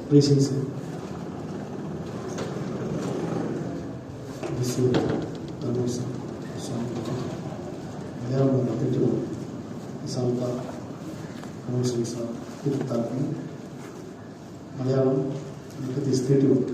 Patience. This is the Malayalam തെറ്റുകൾ സാന്ത തിരുത്താക്കി മലയാളം തീർത്തിയുണ്ട്.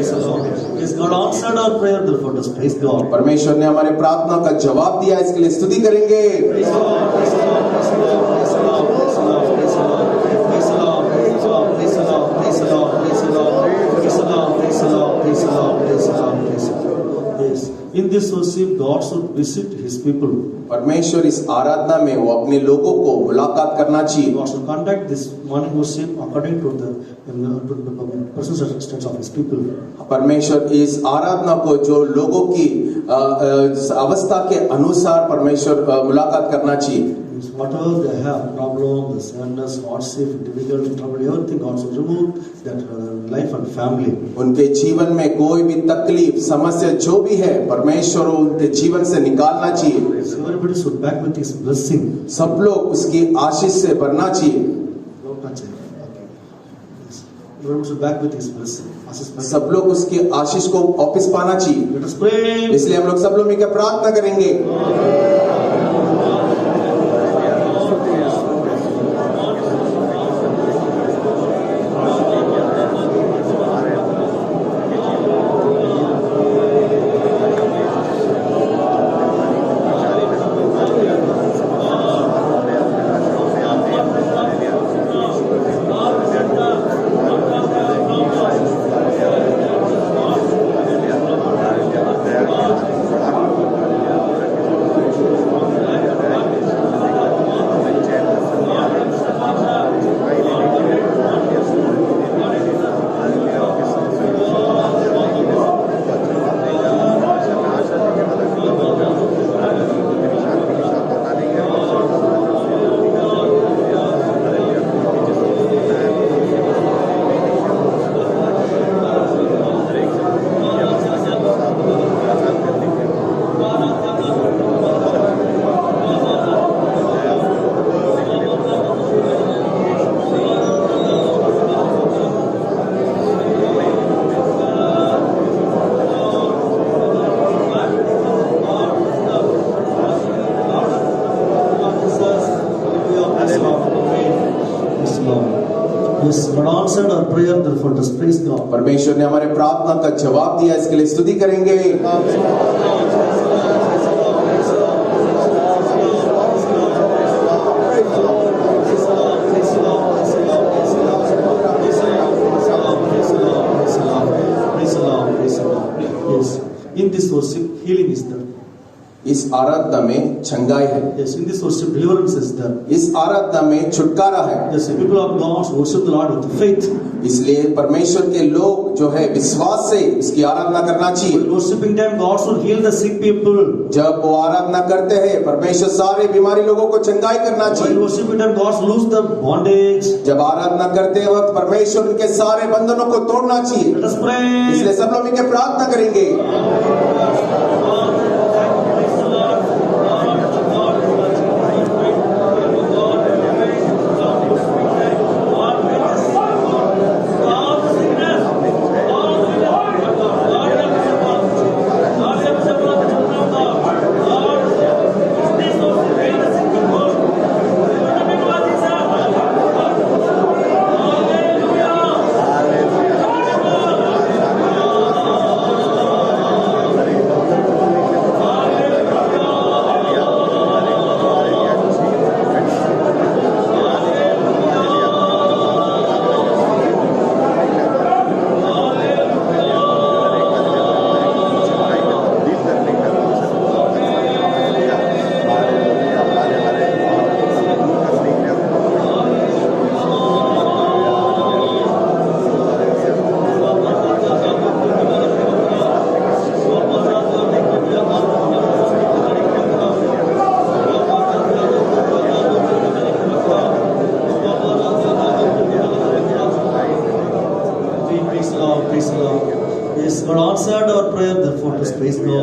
praise the Lord. Yes, God answered our prayer, therefore let us praise God. परमेश्वर ने हमारे प्रार्थना का जवाब दिया, इसके लिए स्तुति करेंगे। Praise the Lord, praise the Lord, praise the Lord, praise the Lord, praise the Lord, praise the Lord, praise the Lord, praise the Lord, praise the Lord, praise the Lord, praise the Lord, praise the Lord, praise the Lord, praise the Lord, praise the Lord, praise the Lord. Yes, in this worship, God should visit His people. परमेश्वर इस आराधना में वो अपने लोगों को मुलाकात करना चाहिए। God should conduct this morning worship according to the personal circumstance of His people. परमेश्वर इस आराधना को जो लोगों की अवस्था के अनुसार परमेश्वर मुलाकात करना चाहिए। Whatever they have, problem, the sadness, hardship, difficulty, trouble, everything, God should remove that life and family. उनके जीवन में कोई भी तकलीफ, समस्या जो भी है, परमेश्वर उनके जीवन से निकालना चाहिए। Everybody should back with His blessing. सब लोग उसकी आशीष से भरना चाहिए। Everybody should back with His blessing. सब लोग उसकी आशीष को वापस पाना चाहिए। Let us pray. इसलिए हम लोग सब लोग मिलकर प्रार्थना करेंगे। Yes, God answered our prayer, therefore let us praise God. परमेश्वर ने हमारे प्रार्थना का जवाब दिया, इसके लिए स्तुति करेंगे। Yes, in this worship, healing is there. इस आराधना में चंगाई है। Yes, in this worship, deliverance is there. इस आराधना में छुटकारा है। Yes, the people of God worship the Lord with faith. इसलिए परमेश्वर के लोग जो है विश्वास से इसकी आराधना करना चाहिए। While worshiping time, God should heal the sick people. जब वो आराधना करते हैं, परमेश्वर सारे बीमारी लोगों को चंगाई करना While चाहिए। worshiping time, God should loose the bondage. जब आराधना करते वक्त परमेश्वर उनके सारे बंधनों को तोड़ना चाहिए। Let us pray. इसलिए सब लोग मिलकर प्रार्थना करेंगे।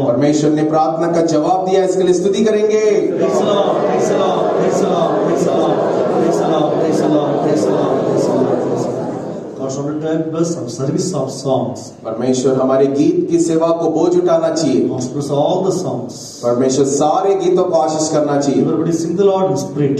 परमेश्वर ने प्रार्थना का जवाब दिया, इसके लिए स्तुति करेंगे। Praise the Lord, praise the Lord, praise the Lord, praise the Lord, praise the Lord, praise the Lord, praise the Lord, praise the Lord, praise the Lord. God should help us some service of songs. परमेश्वर हमारे गीत की सेवा को बोझ उठाना चाहिए। God should bless all the songs. परमेश्वर सारे गीतों को आशीष करना चाहिए। Everybody sing the Lord in spirit.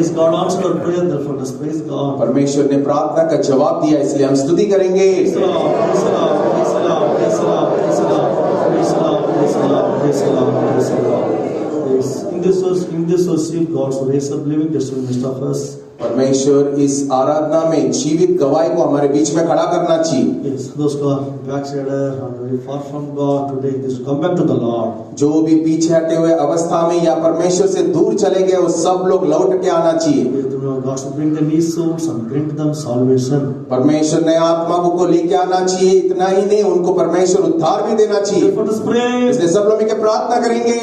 Yes, God answered our prayer, therefore let's praise God. परमेश्वर ने प्रार्थना का जवाब दिया, इसलिए हम स्तुति करेंगे। Praise the Lord, praise the Lord, praise the Lord, praise the Lord, praise the Lord, praise the Lord, praise the Lord, praise the Lord, praise the Lord. Yes, in this worship, God will raise up living testimony in the midst of us. परमेश्वर इस आराधना में जीवित गवाही को हमारे बीच में खड़ा करना चाहिए। Yes, those who are backsliders and very far from God today, they should come back to the Lord. जो भी पीछे हटे हुए अवस्था में या परमेश्वर से दूर चले गए, वो सब लोग लौट के आना चाहिए। God should bring them new souls and grant them salvation. परमेश्वर नए आत्मा को लेके आना चाहिए, इतना ही नहीं, उनको परमेश्वर उद्धार भी देना चाहिए। Therefore, let's pray. इसलिए सब लोग मिलकर प्रार्थना करेंगे।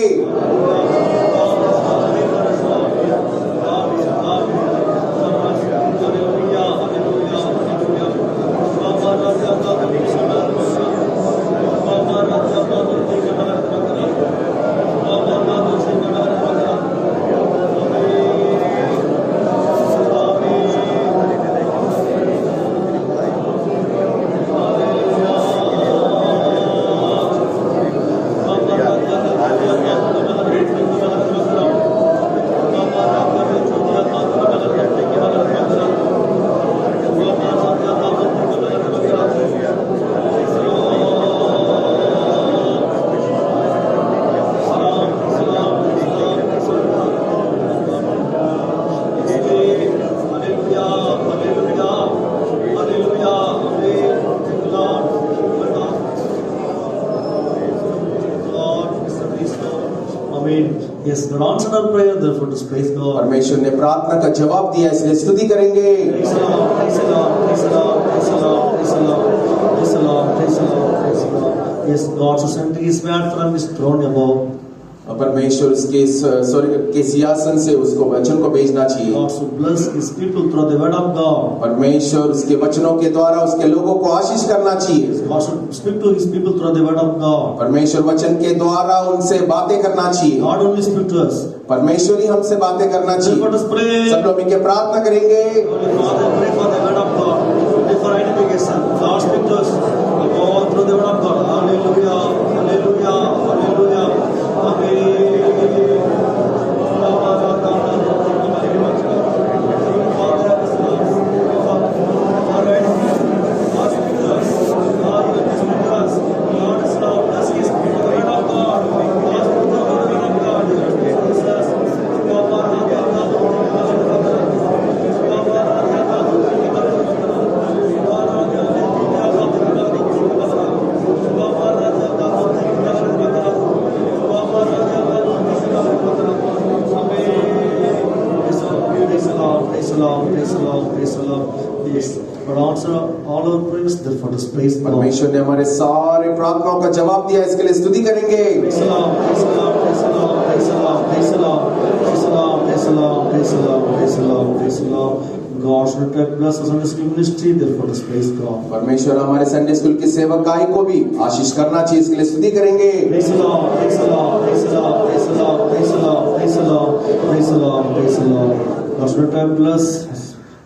Yes, God answered our prayer, therefore let's praise God. परमेश्वर ने प्रार्थना का जवाब दिया, इसलिए स्तुति करेंगे। Praise the Lord, praise the Lord, praise the Lord, praise the Lord, praise the Lord, praise the Lord, praise the Lord, praise the Lord. Yes, God shall send his word from his throne above. परमेश्वर उसके स्वर्ग के सिंहासन से उसको वचन को भेजना चाहिए। God should bless his people through the word of God. परमेश्वर उसके वचनों के द्वारा उसके लोगों को आशीष करना चाहिए। God should speak to his people through the word of God. परमेश्वर वचन के द्वारा उनसे बातें करना चाहिए। God only speak to us. परमेश्वर ही हमसे बातें करना Therefore, let us चाहिए। pray. सब लोग मिलकर प्रार्थना करेंगे। Holy Father, pray for the word of God. Pray for identification. God speak to us. God through the word of God. Hallelujah, hallelujah, hallelujah. Amen. praise God. परमेश्वर ने हमारे सारे प्रार्थनाओं का जवाब दिया, इसके लिए स्तुति करेंगे। Praise the Lord, praise the Lord, praise the Lord, praise the Lord, praise the Lord, praise the Lord, praise the Lord, praise the Lord, praise the Lord, praise the Lord. God should have blessed us on this ministry, therefore let's praise God. परमेश्वर हमारे Sunday school की सेवकाई को भी आशीष करना चाहिए, इसके लिए स्तुति करेंगे। Praise the Lord, praise the Lord, praise the Lord, praise the Lord, praise the Lord, praise the Lord, praise the Lord, praise the Lord. God should have blessed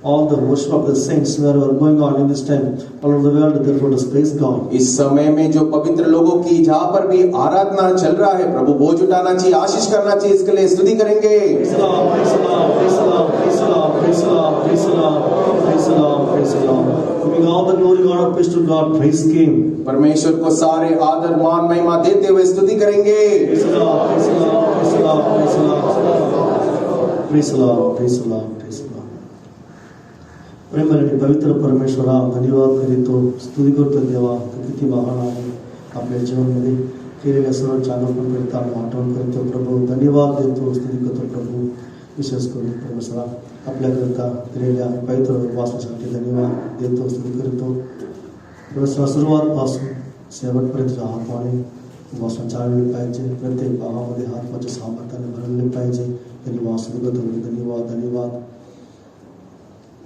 all the worship of the saints wherever going on in this time all over the world, therefore let's praise God. इस समय में जो पवित्र लोगों की जहाँ पर भी आराधना चल रहा है, प्रभु बोझ उठाना चाहिए, आशीष करना चाहिए, इसके लिए स्तुति करेंगे। Praise the Lord, praise the Lord, praise the Lord, praise the Lord, praise the Lord, praise the Lord, praise the Lord, praise the Lord. Giving all the glory, honor, praise to God, praise King. परमेश्वर को सारे आदर मान महिमा देते हुए स्तुति करेंगे। Praise the Lord, praise the Lord, praise the Lord, praise the Lord, praise the Lord, praise the Lord, praise the Lord. प्रेमळी पवित्र परमेश्वरा, धन्यवाद करीतो, स्तुती करतो देवा, तू किती महान आहे. आपल्या जीवनामध्ये केलेल्या सर्व चांगलं करता आठवण करतो प्रभू, धन्यवाद देतो, स्तुती करतो प्रभू. विशेष करून परमेश्वरा आपल्याकरता केलेल्या पवित्र वासनासाठी धन्यवाद देतो, स्तुती करतो. परमेश्वरा सुरुवातपासून शेवटपर्यंत आत्माने वासना चालवली पाहिजे, प्रत्येक भागामध्ये आत्माच्या सामर्थ्याने भरले पाहिजे. धन्यवाद, स्तुती करतो, धन्यवाद, धन्यवाद.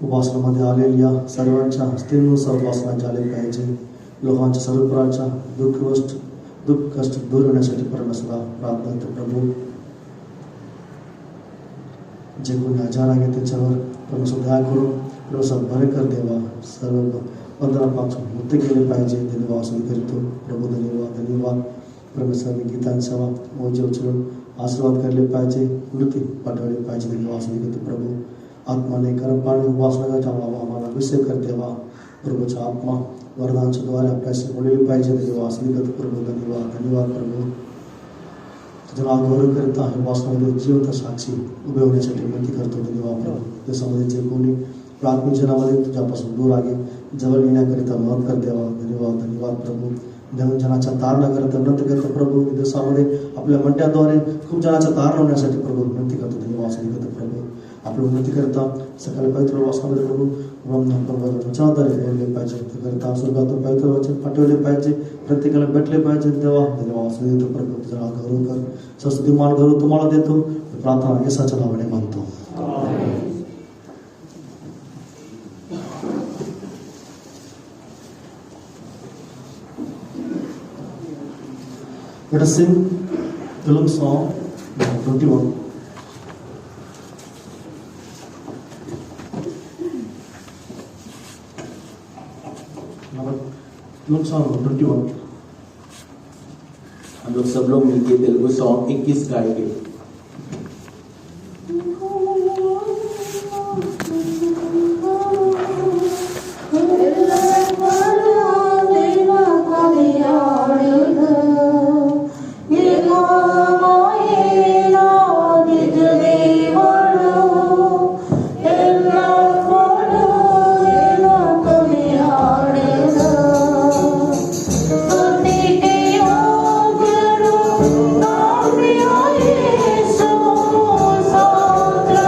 उपासनामध्ये आलेल्या सर्वांच्या स्थितीनुसार उपासना झाली पाहिजे. लोकांच्या सर्व प्रकारच्या दुःख कष्ट दूर होण्यासाठी परमेश्वरा प्रार्थना करतो प्रभू. जे कोणी आजार आहे त्याच्यावर परमेश्वर दया करून परमेश्वर बरे कर देवा, सर्व बंधनापासून मुक्त केले पाहिजे. धन्यवाद, स्तुती करतो प्रभू, धन्यवाद, धन्यवाद. परमेश्वराने गीतांचा ओझे उचलून आशीर्वाद करले पाहिजे, मृत्यू पाठवले पाहिजे. धन्यवाद, स्तुती करतो प्रभू. आत्माने कर्म पाणी उपासना जावा, आम्हाला अभिषेक कर देवा. प्रभूचा आत्मा वरदानच्या द्वारे आपल्याशी बोलली पाहिजे. धन्यवाद, स्तुती करतो प्रभू, धन्यवाद, धन्यवाद प्रभू. तुझं नाव गौरव करत आहे. उपासनामध्ये जिवंत साक्षी उभे होण्यासाठी विनंती करतो. धन्यवाद प्रभू. देशामध्ये जे कोणी प्राथमिक जनामध्ये तुझ्यापासून दूर आहे, जवळ येण्याकरिता मदत कर देवा. धन्यवाद, धन्यवाद प्रभू. जनाच्या तारणा करता विनंती करतो प्रभू. देशामध्ये आपल्या मंडळाद्वारे खूप जनाच्या तारण होण्यासाठी प्रभू विनंती करतो. धन्यवाद, स्तुती करतो प्रभू. आपलं उन्नती करता सकाळी पवित्र वाचनामध्ये प्रभू वचनाद्वारे बोलले पाहिजे, करता स्वर्गातून पवित्र वचन पाठवले पाहिजे, प्रत्येकाला भेटले पाहिजे. देवा धन्यवाद, स्तुती देतो प्रभू. तुझा गौरव कर, सस्तुती मान गौरव तुम्हाला देतो. प्रार्थना येसाच्या नावाने मानतो. Let us sing Telugu song 21. Telugu song 21. हम लोग सब लोग मिलकर तेलुगु सॉन्ग 21 गाएंगे। So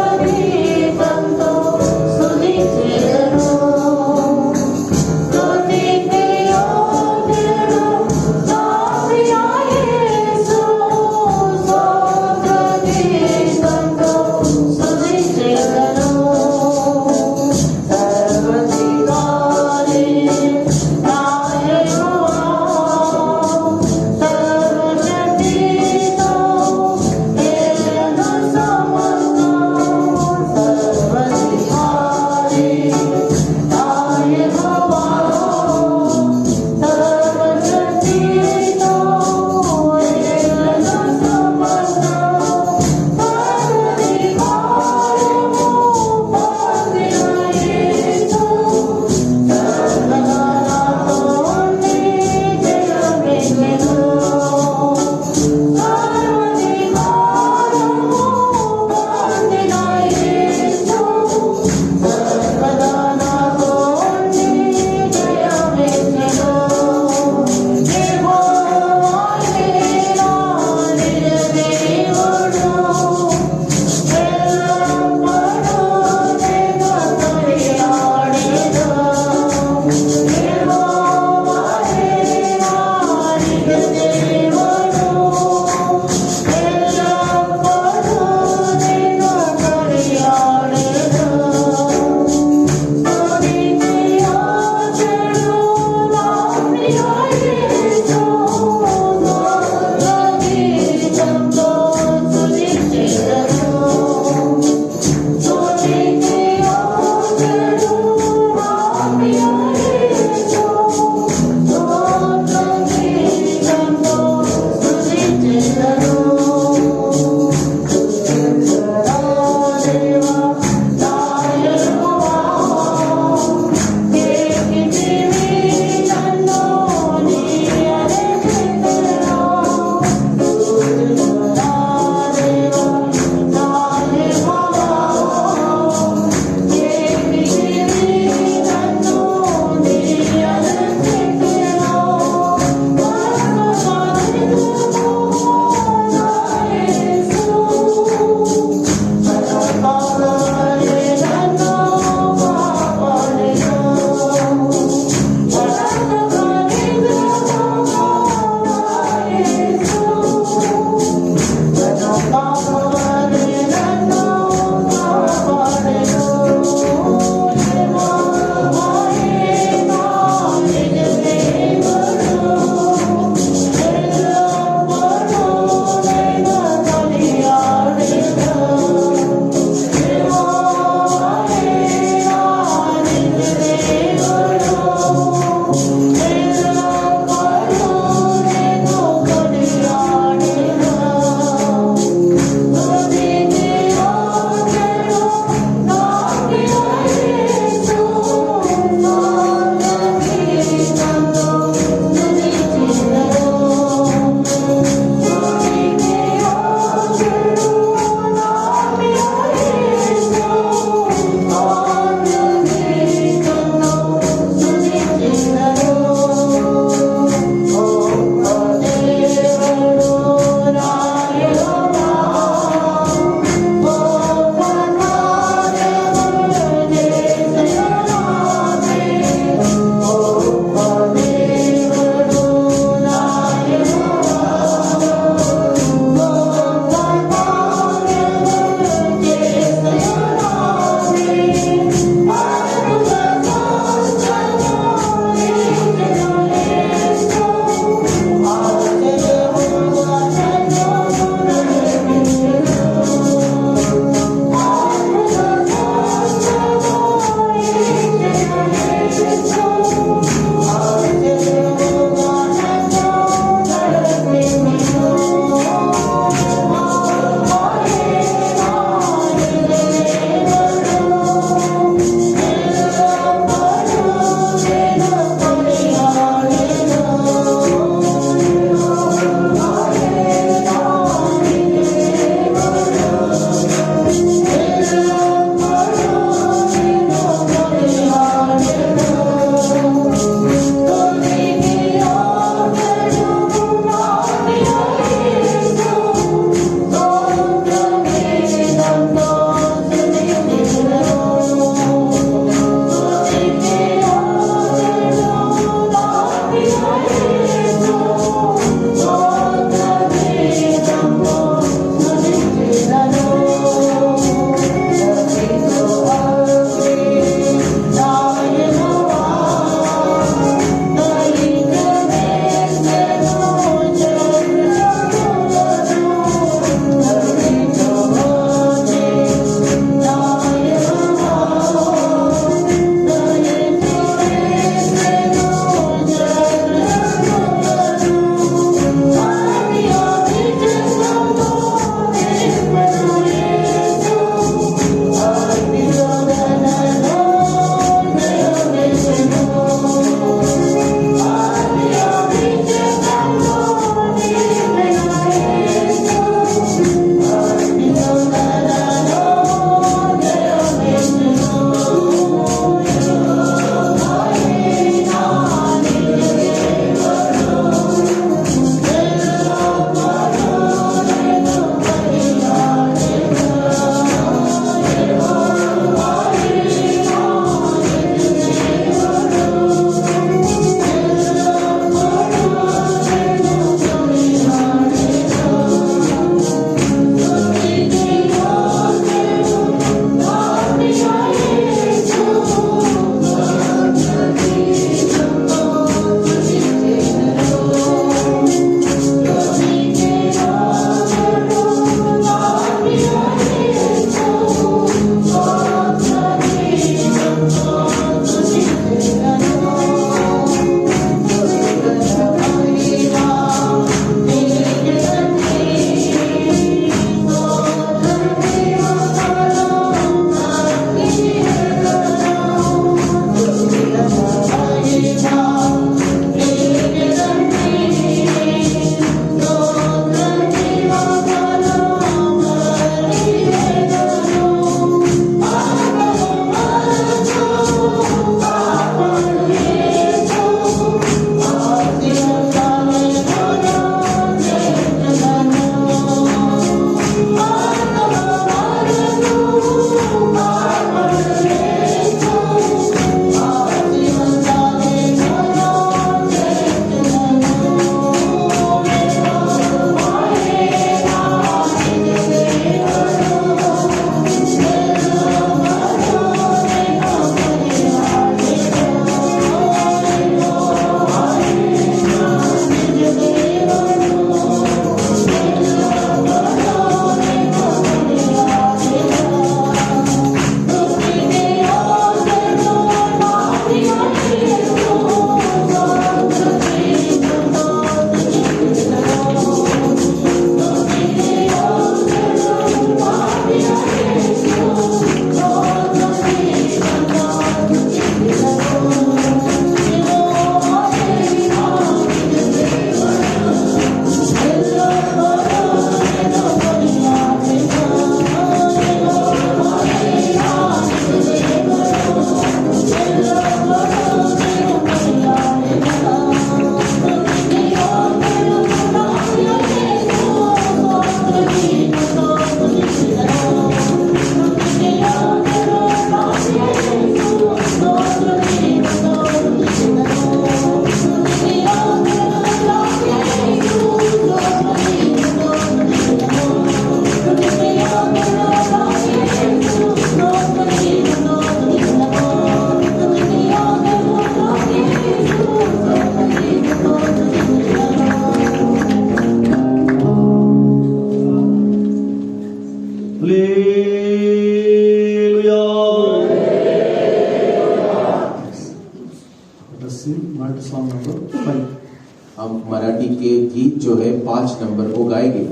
के गीत जो है 5 नंबर को गाएंगे।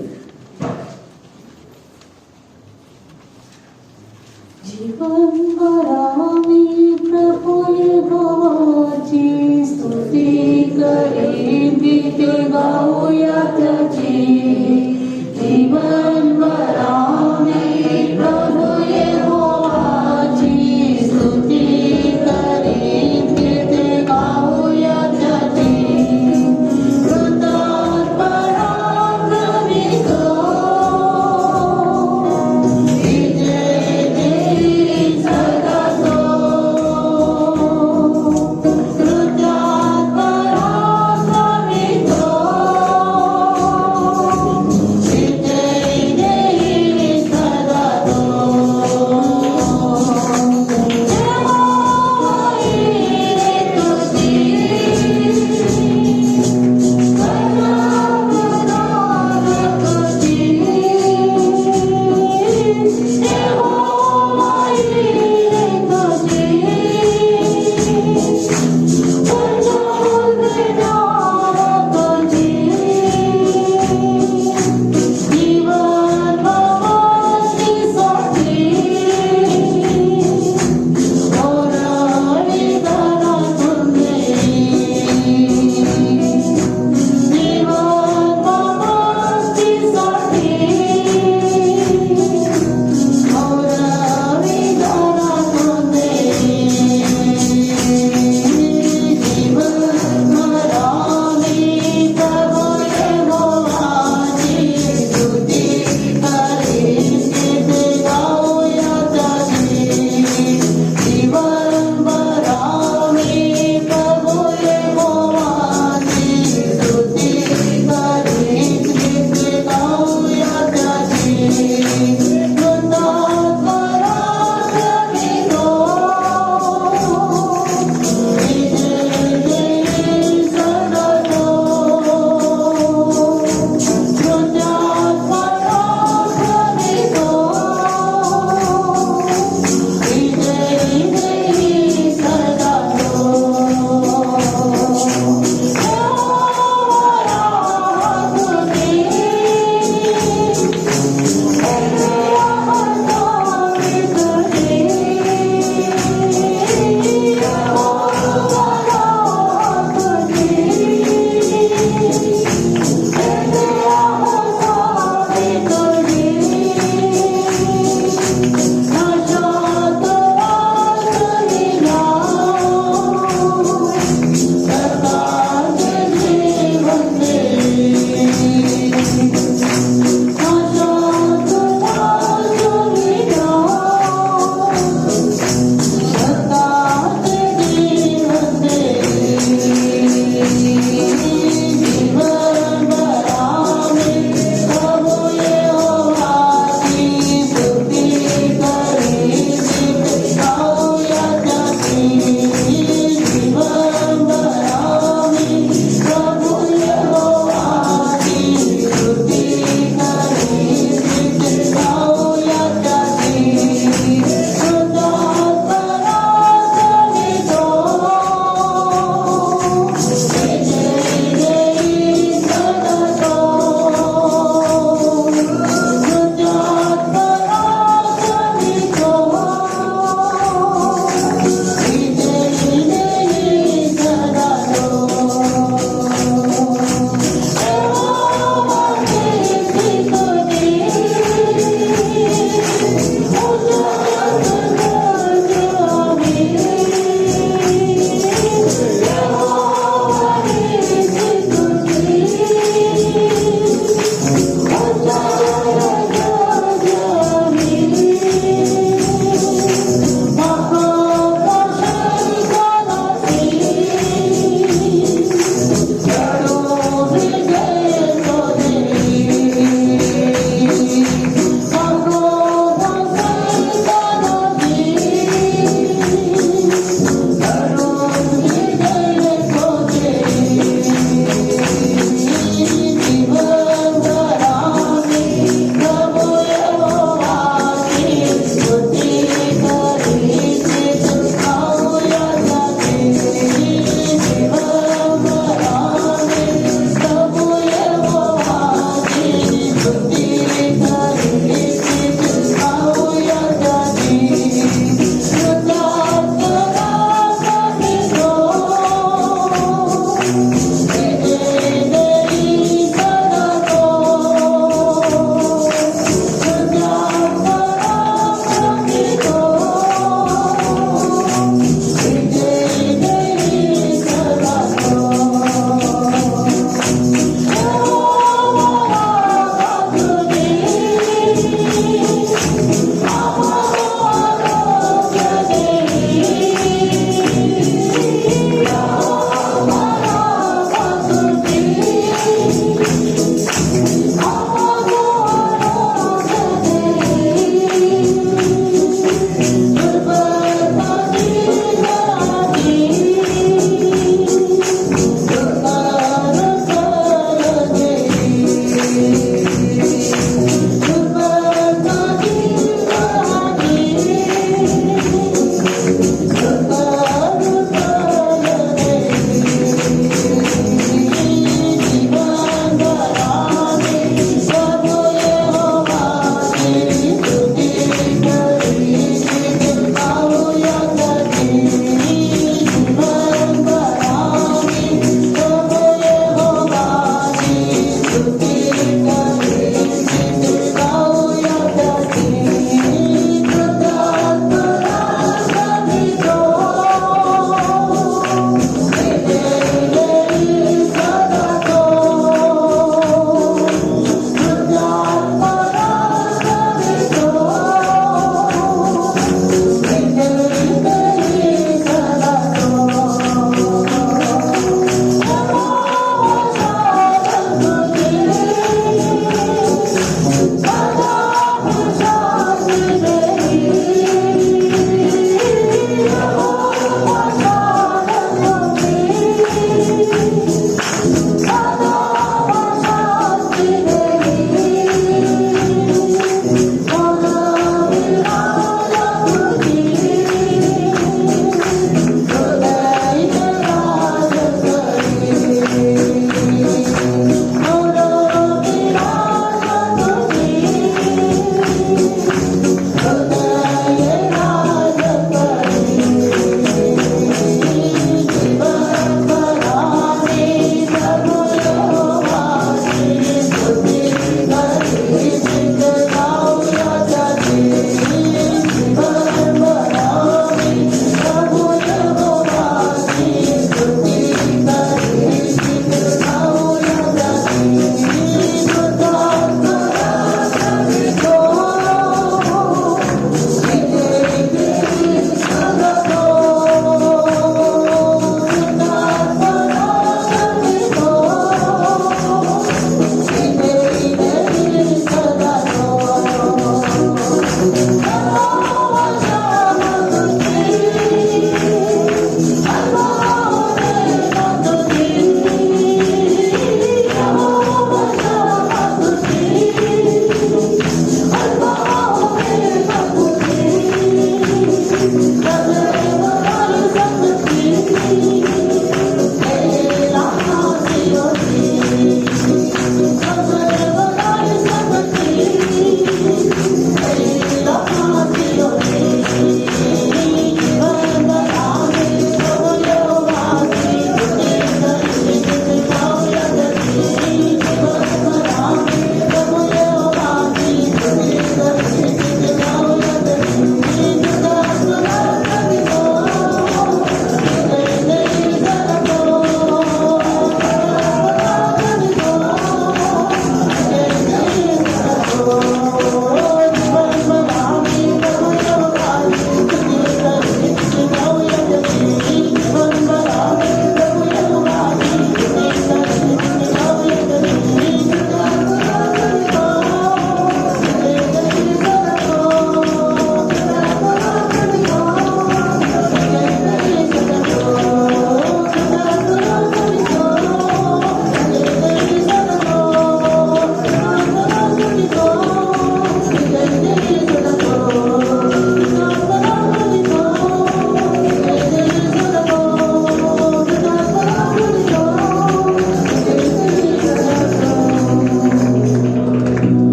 जीवन भरामी प्रभु यहोवाची स्तुती करीन गीत गाऊया त्याची। जीवन भरामी प्रभु यहोवाची स्तुती करीन गीत गाऊया त्याची। कृतात पराक्रमी तो सदा तो कृतात पराक्रमी तो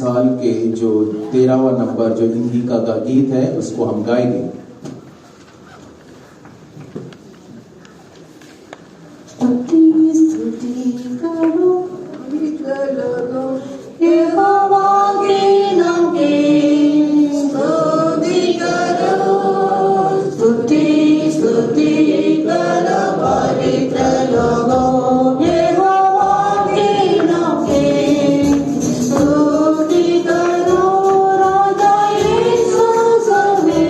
साल के जो 13वां नंबर जो हिंदी का गीत है उसको हम गाएंगे। स्तुति करो यहोवा के नाम की स्तुति करो स्तुति करो पवित्र लोगों यहोवा के नाम की स्तुति करो राजा यीशु सर्वे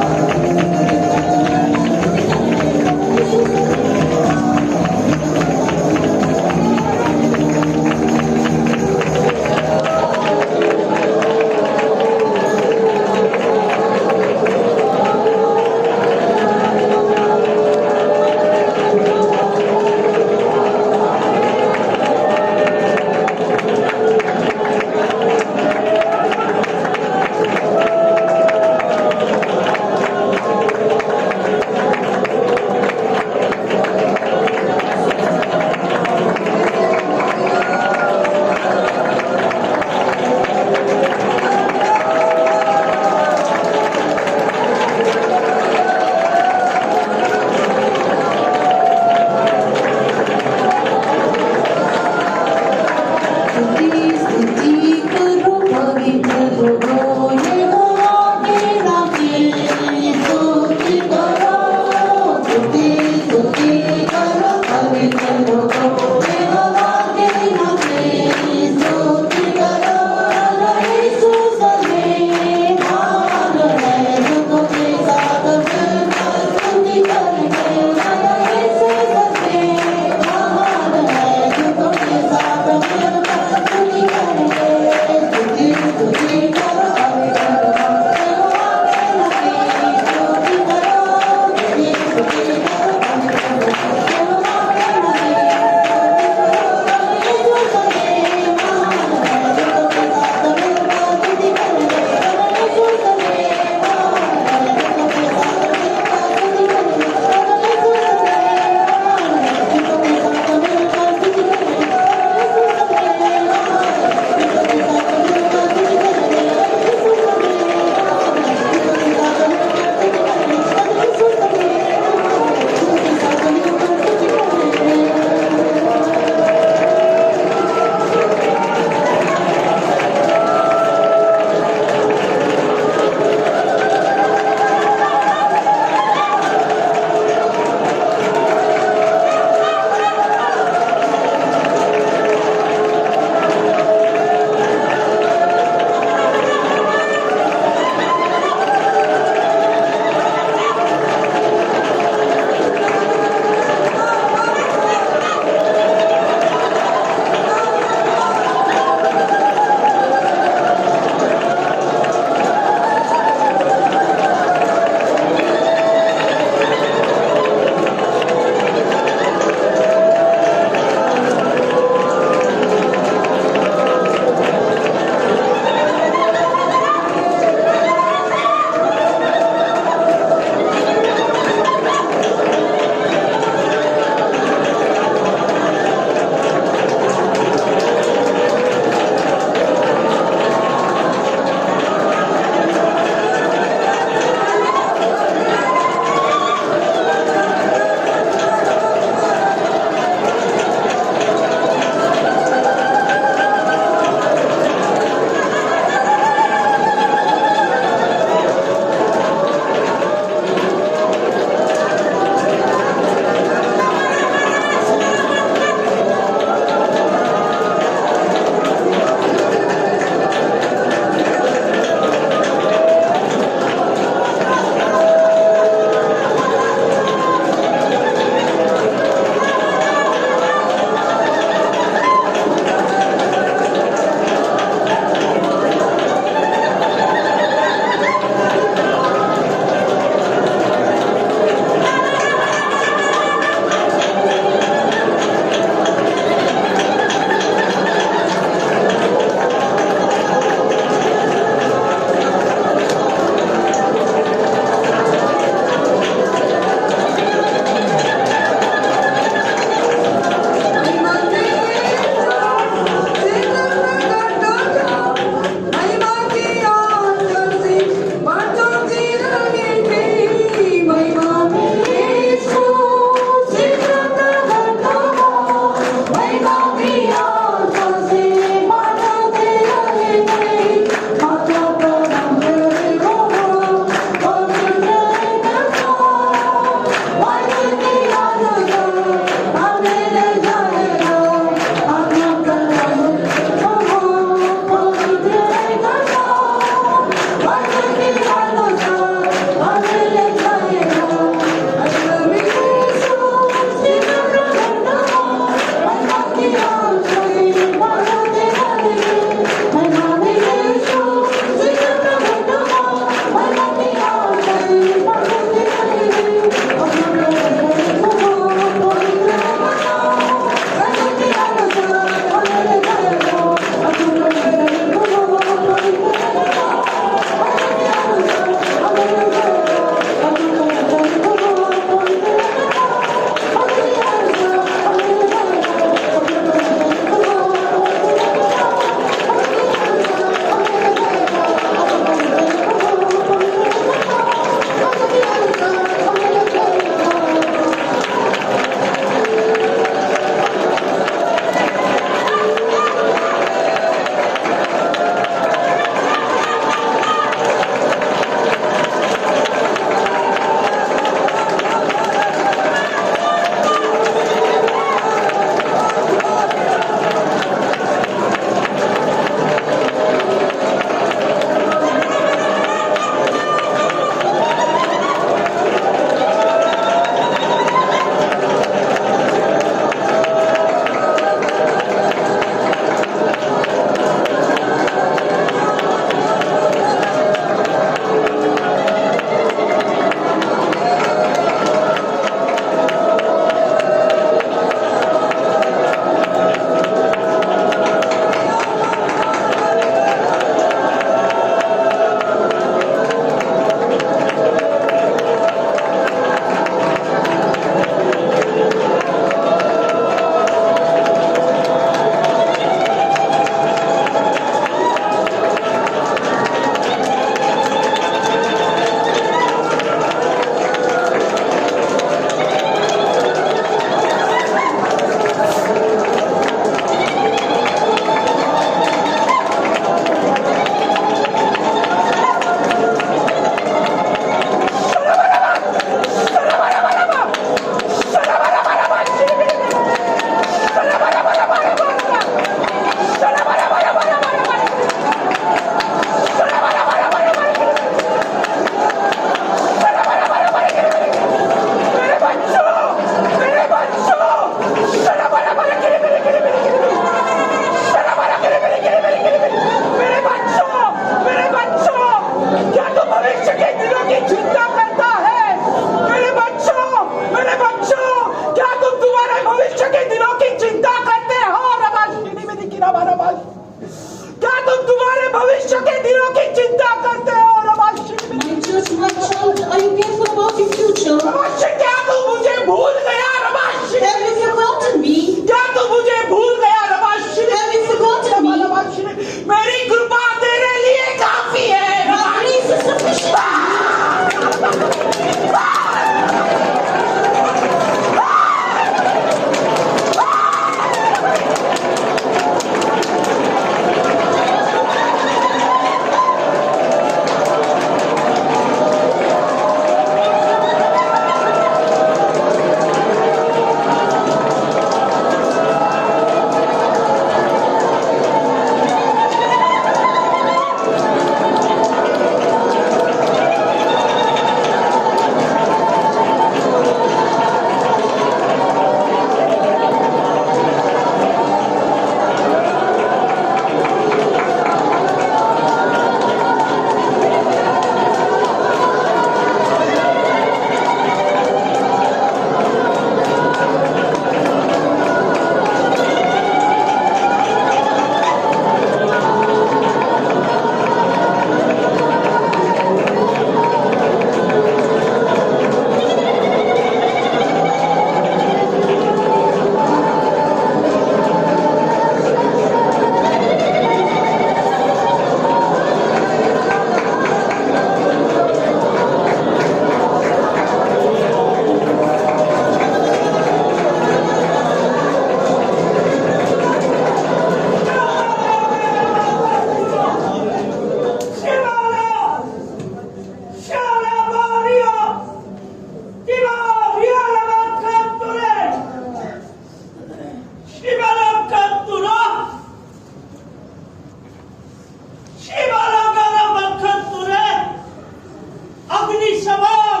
समान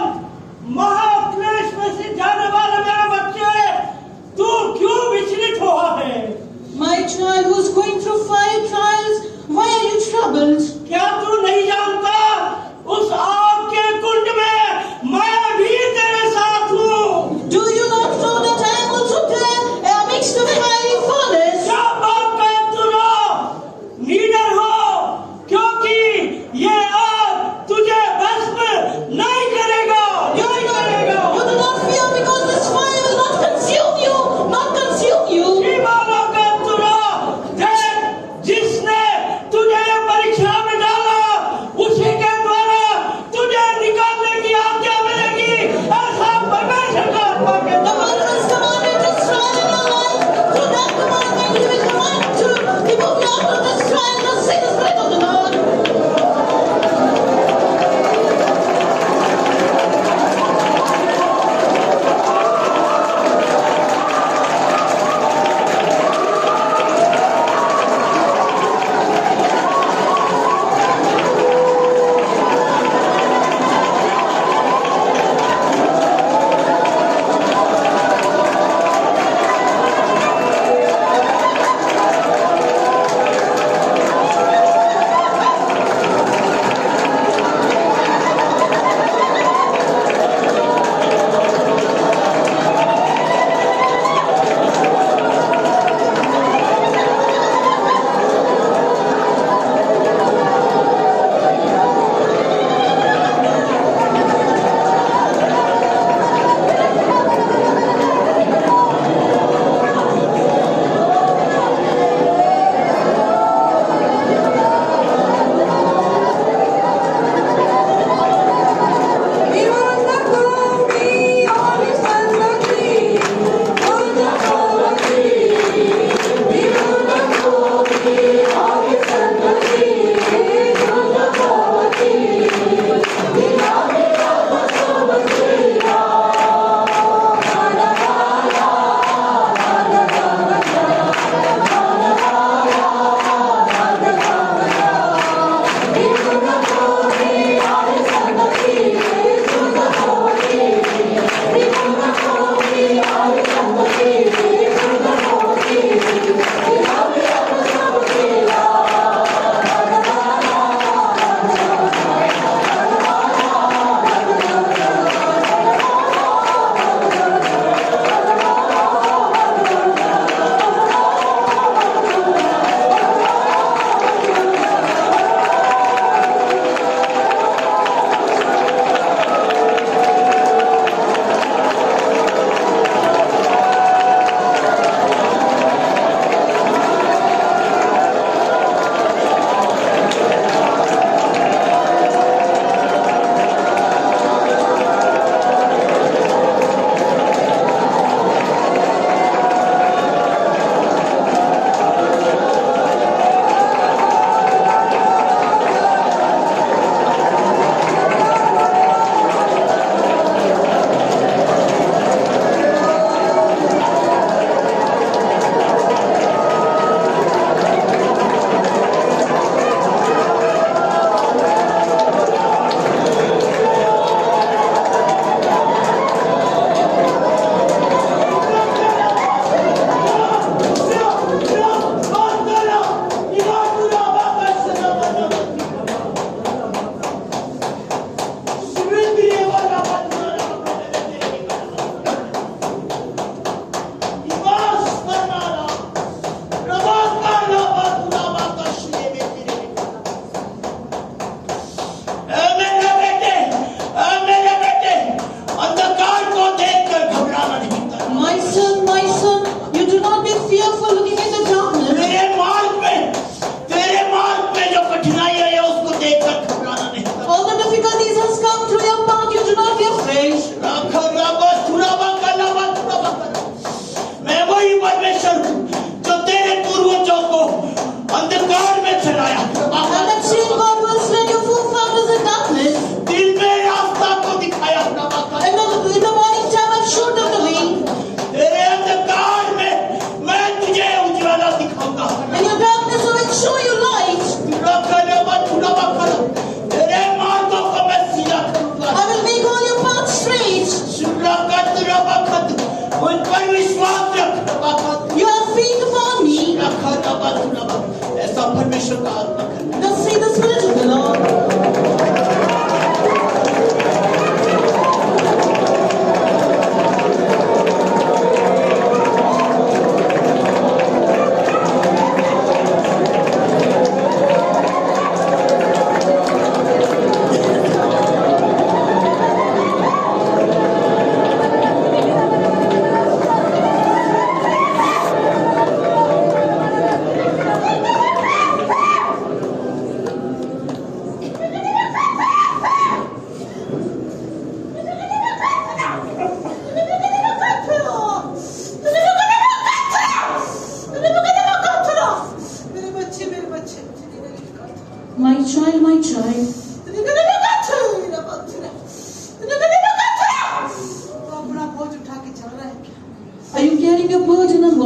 महाक्लेश में से जाने वाले मेरे बच्चे, तू क्यों विचलित हुआ है? My child who's going through 5 trials, why are you troubled? क्या तू नहीं जानता उस आग के कुंड में मैं भी तेरे साथ हूँ? Do you not know that I am also there amidst the fiery furnace? क्या बात का सुनो, नीडर हो, क्योंकि ये आग तुझे भस्म नहीं करेगा, नहीं करेगा।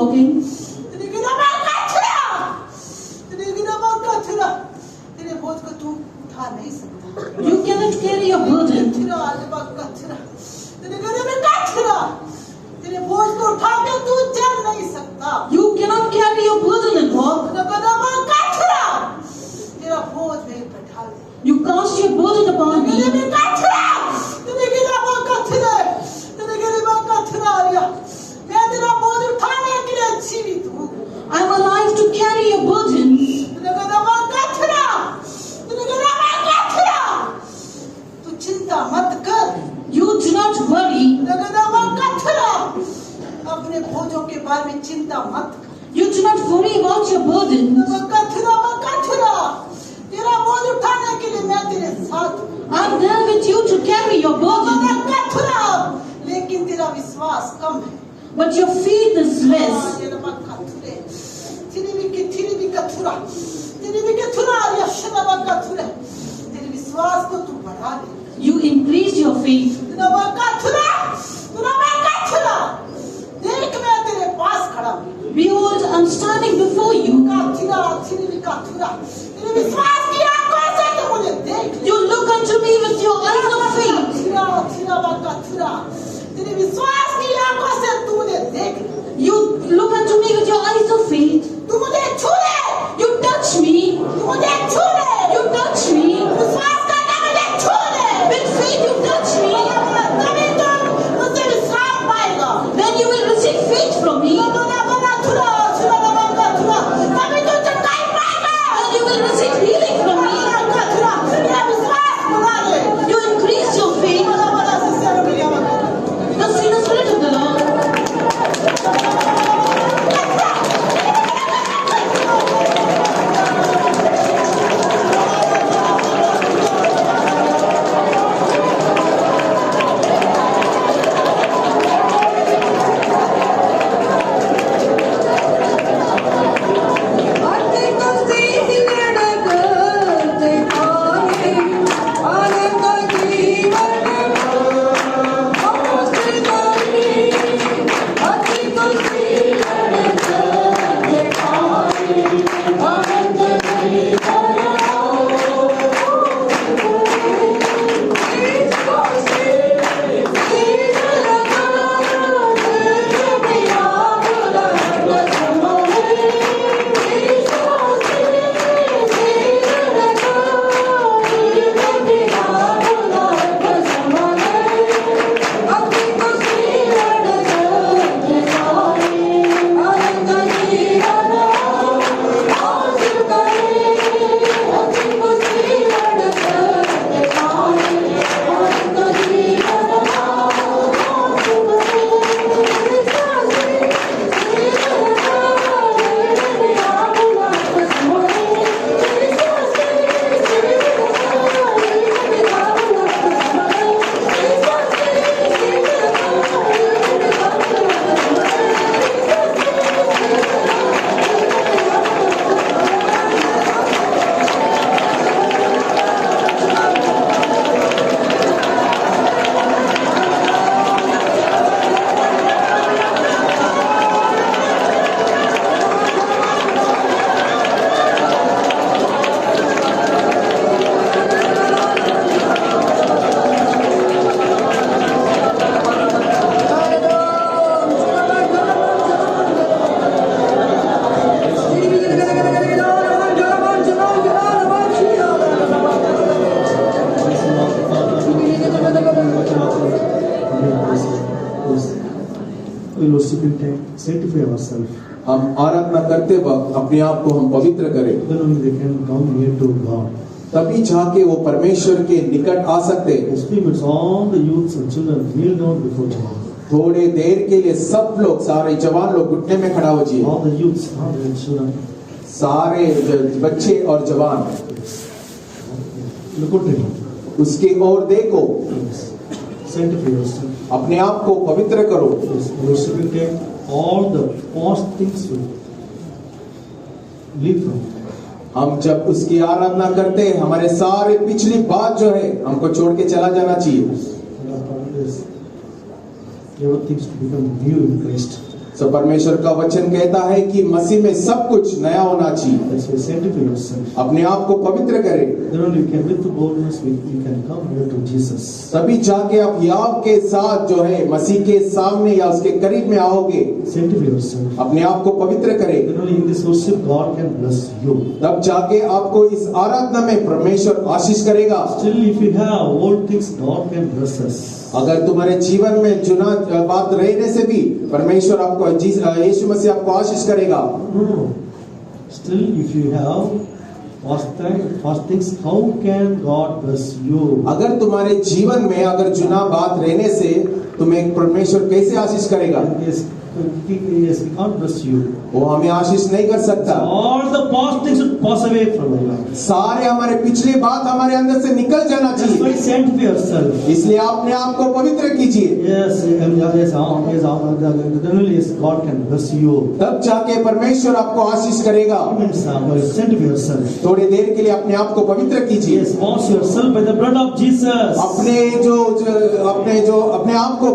walking. तेरे बोझ को तू उठा नहीं सकता। You cannot carry your burden. तेरे बोझ को उठा के तू चल नहीं सकता। You cannot carry your burden and walk. तेरा बोझ मेरे पर ढाल दे। You cast your burden upon me. मैं तेरा बोझ उठाने के लिए जीवित हूँ। I'm alive to carry your burdens. तू चिंता मत कर। You do not worry. अपने बोझों के बारे में चिंता मत कर। You do not worry about your burdens. तेरा बोझ उठाने के लिए मैं तेरे साथ हूँ। I'm there with you to carry your burdens. लेकिन तेरा विश्वास कम है। But your faith is less. तेरे विश्वास को तू बढ़ा दे। You increase your faith. देख मैं तेरे पास खड़ा हूँ। Behold, I'm standing before you. तेरे विश्वास की आंखों से तू मुझे देख। You look unto me with your eyes of faith. तेरे विश्वास की आंखों से तू मुझे देख। You look unto me with your eyes of faith. तू मुझे छू ले। You touch me. तू मुझे छू ले। You touch me. विश्वास करके मुझे छू ले। With faith you touch me. तभी तो मुझसे विश्राम पाएगा। Then you will receive faith from me. तभी तो चंगाई पाएगा। And you will receive healing from me. तेरा विश्वास बढ़ा ले। You increase your faith. Thus in the Spirit of the Lord. Sanctify ourselves. हम आराधना करते वक्त अपने आप को हम पवित्र करें, Then only they can come near to God. तभी जाके वो परमेश्वर के निकट आ सकते हैं। Spirits, all the youths and children kneel down before God. थोड़े देर के लिए सब लोग, सारे जवान लोग घुटने में खड़ा हो जाइए। All the youths, all the children. सारे बच्चे और जवान Look at him. उसकी ओर देखो, Sanctify yourself. अपने आप को पवित्र करो। Worshiping all the past things will leave from. हम जब उसकी आराधना करते हैं, हमारे सारे पिछली बात जो है हमको छोड़ के चला जाना चाहिए। Everything to become new in Christ. तो परमेश्वर का वचन कहता है कि मसीह में सब कुछ नया होना चाहिए। That's why sanctify yourself. अपने आप को पवित्र करें, Then only you can, with the boldness, you can come here to Jesus. तभी जाके आप याव के साथ जो है मसीह के सामने या उसके करीब में आओगे। Sanctify yourself. अपने आप को पवित्र करें, Then only in this worship God can bless you. तब जाके आपको इस आराधना में परमेश्वर आशीष करेगा। Still, if you have old things, God can bless us. अगर तुम्हारे जीवन में जुना बात रहने से भी परमेश्वर आपको यीशु मसीह आपको आशीष करेगा। No. Still, if you have past things, how can God bless you? अगर तुम्हारे जीवन में अगर जुना बात रहने से तुम्हें परमेश्वर कैसे आशीष करेगा? Yes, he can't bless you. वो हमें आशीष नहीं कर सकता। All the past things should pass away from our life. सारे हमारे पिछली बात हमारे अंदर से निकल जाना That's why चाहिए। sanctify yourself. इसलिए अपने आप को पवित्र कीजिए, Yes, then only yes, God can bless you. तब जाके परमेश्वर आपको आशीष करेगा। Means, sanctify yourself. थोड़ी देर के लिए अपने आप को पवित्र कीजिए। Yes, wash yourself by the blood of Jesus. अपने आप को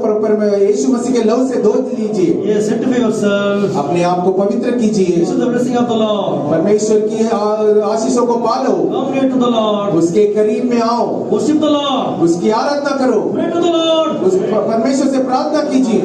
यीशु मसीह के लहू से धो लीजिए। Yes, sanctify yourself. अपने आप को पवित्र कीजिए, Receive the blessing of the Lord. परमेश्वर की आशीषों को पालो, Come near to the Lord. उसके करीब में आओ, Worship the Lord. उसकी आराधना करो, Pray to the Lord. उस परमेश्वर से प्रार्थना कीजिए।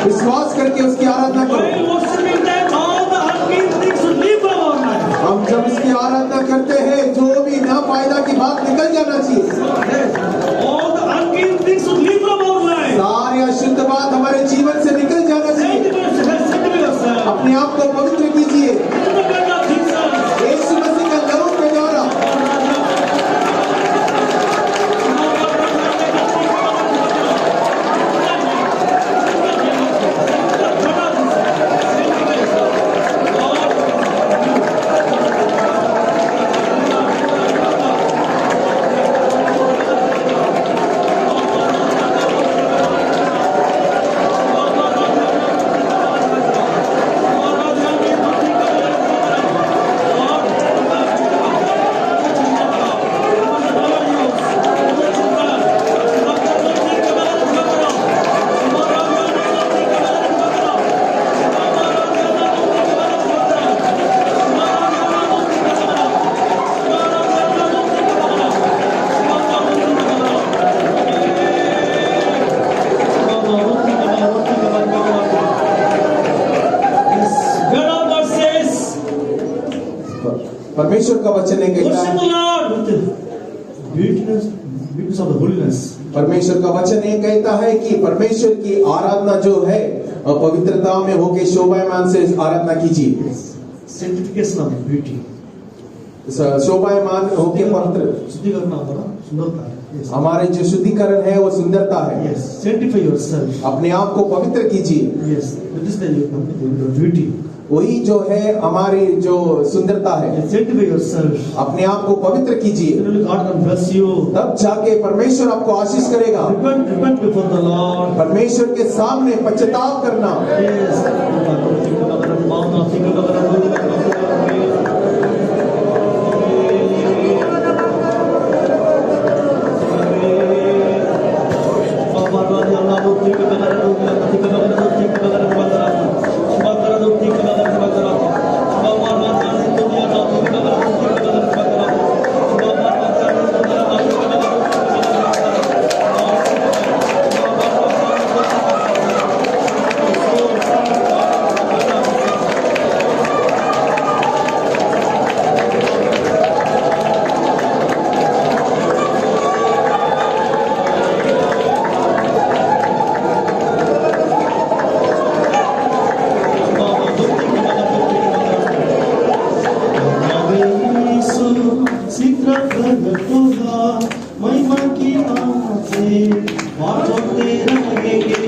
विश्वास करके उसकी आराधना करो। While worshiping that, all the unclean things should leave from our life. हम जब इसकी आराधना करते हैं जो भी ना फायदा की बात निकल जाना चाहिए। All the unclean things should leave from our life. सारी अशुद्ध बात हमारे जीवन से निकल जाना चाहिए। Sanctify yourself. अपने आप को पवित्र कीजिए In the blood of Jesus. यीशु मसीह का लहू के द्वारा। परमेश्वर का वचन है कहता Worship है, the Lord with beautiness of the holiness. परमेश्वर का वचन ये कहता है कि परमेश्वर की आराधना जो है पवित्रता में होके शोभायमान से आराधना कीजिए। Sanctification of beauty. शोभायमान होके पवित्र शुद्धिकरण होगा सुंदरता है. Yes. हमारे जो शुद्धिकरण है वो सुंदरता है। Yes. Sanctify yourself. अपने आप को पवित्र कीजिए, Yes. That is the beauty. वही जो है हमारी जो सुंदरता है। Yes. Sanctify yourself. अपने आप को पवित्र कीजिए, Then only God can bless you. तब जाके परमेश्वर आपको आशीष करेगा। Repent before the Lord. परमेश्वर के सामने पश्चाताप करना। Yes. से और जोड़ते रहेंगे।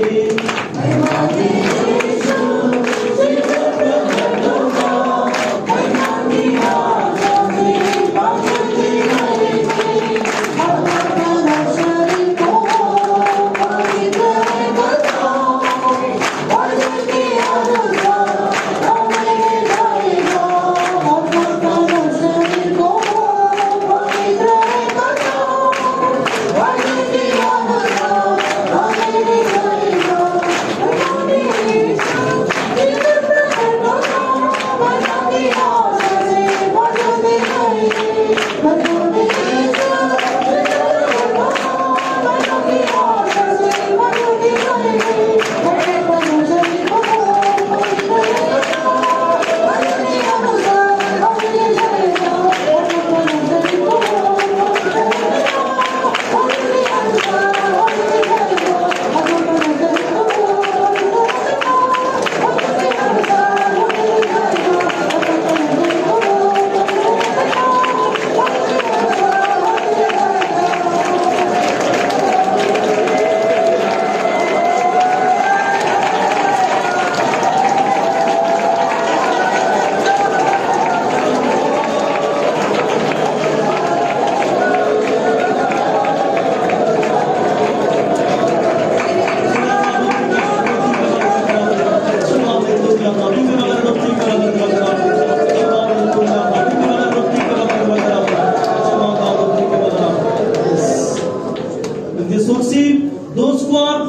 Those who are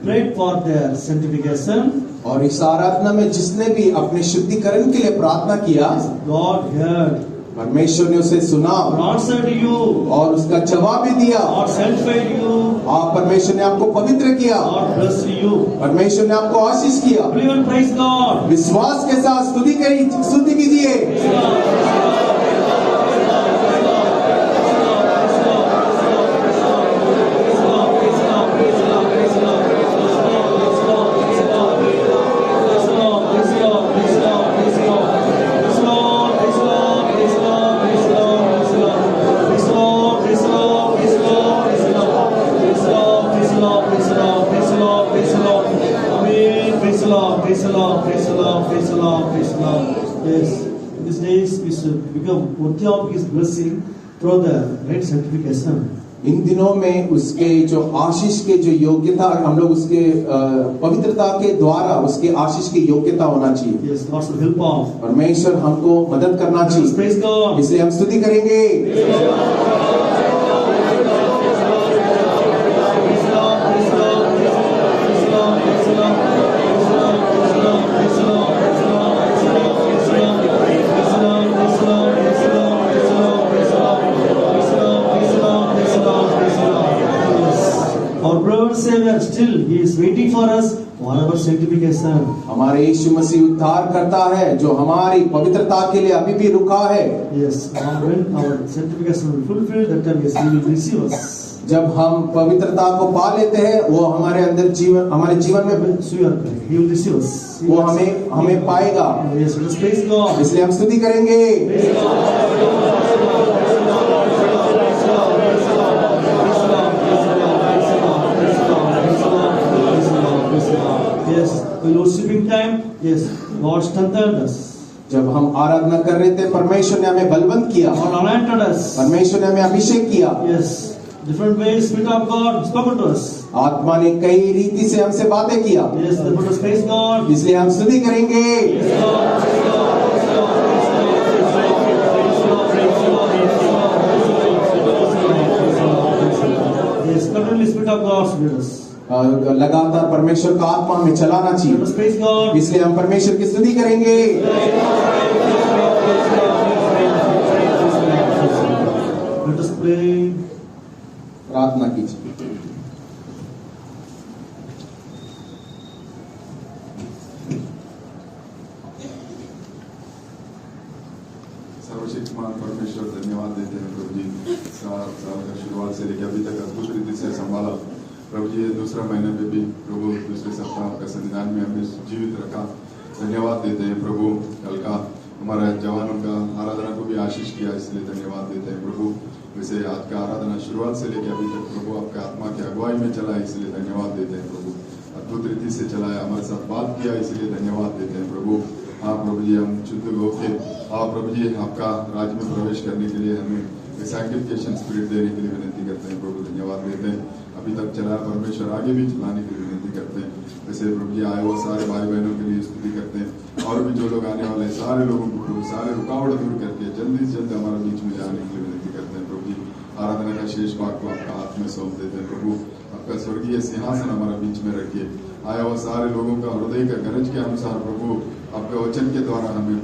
prayed for their sanctification, और इस आराधना में जिसने भी अपने शुद्धिकरण के लिए प्रार्थना किया, God heard, परमेश्वर ने उसे सुना God answered you, और उसका जवाब भी दिया। God sanctified you, आप परमेश्वर ने आपको पवित्र किया, God blessed you. परमेश्वर ने आपको आशीष किया। Believe and praise God. विश्वास के साथ स्तुति कीजिए। Praise the Lord, praise the Lord, praise the Lord, praise the Lord. Yes, in these days we should become worthy of His blessing through the right sanctification. इन दिनों में उसके जो आशीष के जो योग्यता, हम लोग उसके पवित्रता के द्वारा उसके आशीष की योग्यता होना चाहिए। Yes, God should help us. परमेश्वर हमको मदद करना चाहिए, Praise God. इसलिए हम स्तुति करेंगे। Savior, still He is waiting for us for our sanctification. हमारे यीशु मसीह उद्धार करता है जो हमारी पवित्रता के लिए अभी भी रुका है। Yes, when our sanctification will fulfill, that time He will receive us. जब हम पवित्रता को पा लेते हैं, वो हमारे अंदर हमारे जीवन में He will receive us. वो हमें पाएगा। Yes, let us praise God. इसलिए हम स्तुति करेंगे। Yes, in worshiping time, yes, God strengthened us. जब हम आराधना कर रहे थे, परमेश्वर ने हमें बलवंत किया, God anointed us. परमेश्वर ने हमें अभिषेक किया। Yes, different ways Spirit of God spoken to us. आत्मा ने कई रीति से हमसे बातें किया। Yes, let us praise God. इसलिए हम स्तुति करेंगे। Yes, continually Spirit of God with us. लगातार परमेश्वर का आत्मा में चलाना Let us चाहिए, praise God. इसलिए हम परमेश्वर की स्तुति करेंगे। Let us pray. प्रार्थना कीजिए। सर्वशक्तिमान परमेश्वर, धन्यवाद देते हैं प्रभु जी, साल का शुरुआत से लेकर अभी तक अद्भुत रीति से संभाला प्रभु जी। दूसरा महीने में भी प्रभु दूसरे सप्ताह आपका संविधान में हमें जीवित रखा, धन्यवाद देते हैं प्रभु। कल का हमारा जवानों का आराधना को भी आशीष किया, इसलिए धन्यवाद देते हैं प्रभु। वैसे आज का आराधना शुरुआत से लेकर अभी तक प्रभु आपके आत्मा की अगुवाई में चला, इसलिए धन्यवाद देते हैं प्रभु। अद्भुत रीति से चलाया, हमारे साथ बात किया, इसलिए धन्यवाद देते हैं प्रभु। हाँ प्रभु जी, हम शुद्ध होके प्रभु जी आपका राज्य में प्रवेश करने के लिए हमें सैंक्टिफिकेशन स्पिरिट देने के लिए विनती करते हैं प्रभु। धन्यवाद देते हैं, अभी तक चलाया परमेश्वर आगे भी चलाने के लिए विनती करते हैं। वैसे प्रभु जी आए हुए सारे भाई बहनों के लिए स्तुति करते हैं, और भी जो लोग आने वाले हैं सारे लोगों को प्रभु सारे रुकावट दूर करके जल्दी से जल्द हमारे बीच में जाने के लिए विनती करते हैं प्रभु जी। आराधना का शेष भाग को आपका हाथ में सौंप देते हैं प्रभु। आपका स्वर्गीय सिंहासन हमारे बीच में रखिए, आया हुआ सारे लोगों का हृदय का गरज के अनुसार प्रभु आपके वचन के द्वारा हमें